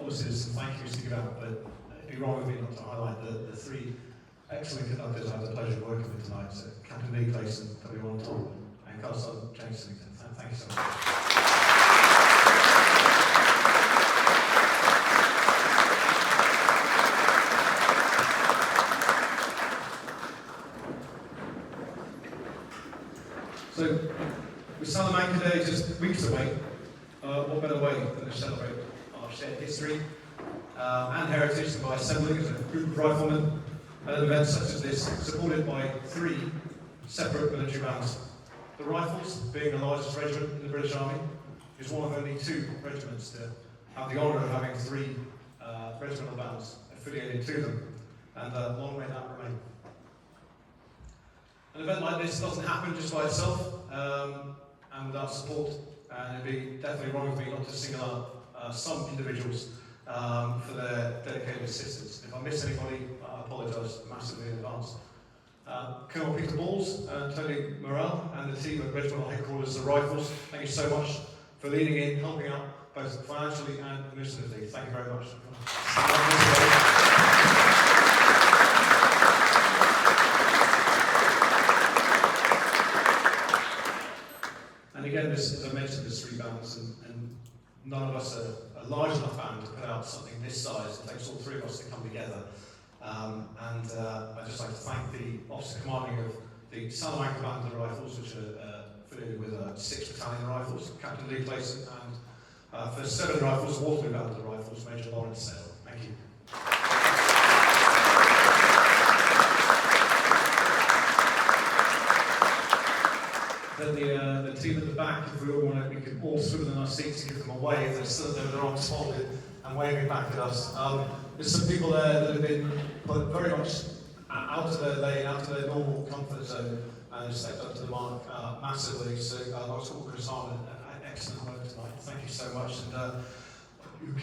Obviously, there's some thank yous to give out, but it'd be wrong of me not to highlight the three excellent conductors I had the pleasure of working with tonight. So Captain Lee Clayson, W1 Tom, and Carl Sergeant James Sillington. Thank you so much. So, with Salamanca Day just weeks away, what better way than to celebrate our shared history and heritage than by assembling as a group of riflemen at an event such as this, supported by three separate military bands. The Rifles, being the largest regiment in the British Army, is one of only two regiments to have the honour of having three regimental bands affiliated to them, and long may that remain. An event like this doesn't happen just by itself and without support, and it'd be definitely wrong of me not to single out some individuals for their dedicated assistance. If I miss anybody, I apologise massively in advance. Colonel Peter Balls, Tony Morrell, and the team at Regimental Headquarters, the Rifles, thank you so much for leading in, helping out both financially and administratively. Thank you very much. And again, as I mentioned, there's three bands, and none of us are a large enough band to put out something this size. It takes all three of us to come together. I'd just like to thank the officer commanding of the Salamanca Band of the Rifles, which are affiliated with 6th Battalion Rifles, Captain Lee Clayson, and for 7 Rifles, Waterloo Band of the Rifles, Major Lawrence Sale. Thank you. Then the team at the back, if we all want to, we can all swivel in our seats and give them a wave. They're still there with their arms folded and waving back at us. There's some people there that have been put very much out of their lane, out of their normal comfort zone, and stepped up to the mark massively. So I'd like to call Chris Arnold an excellent work tonight. Thank you so much.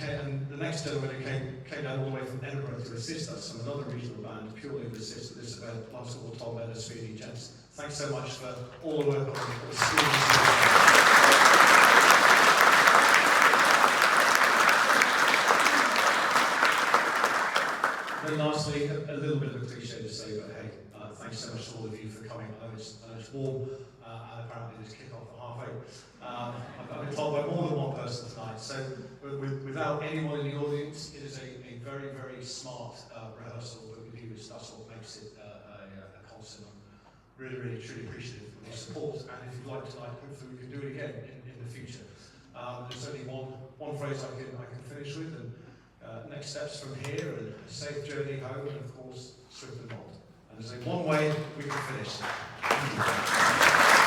And the next gentleman who came down all the way from Edinburgh to assist us from another regional band, purely to assist at this event, Lance Hall, Tom Bennett, Speedy Gents. Thanks so much for all the work on the students. And lastly, a little bit of a cliche to say, but hey, thanks so much to all of you for coming. I know it's warm, and apparently this kick-off at half 8. I've been told by more than one person tonight, so without anyone in the audience, it is a very, very smart rehearsal that we do. That's what makes it a concert. I'm really, really, truly appreciative of your support, and if you like tonight, hopefully we can do it again in the future. There's only one phrase I can finish with, and next steps from here, and a safe journey home, and of course, swift and bold. And there's only one way we can finish. Thank you.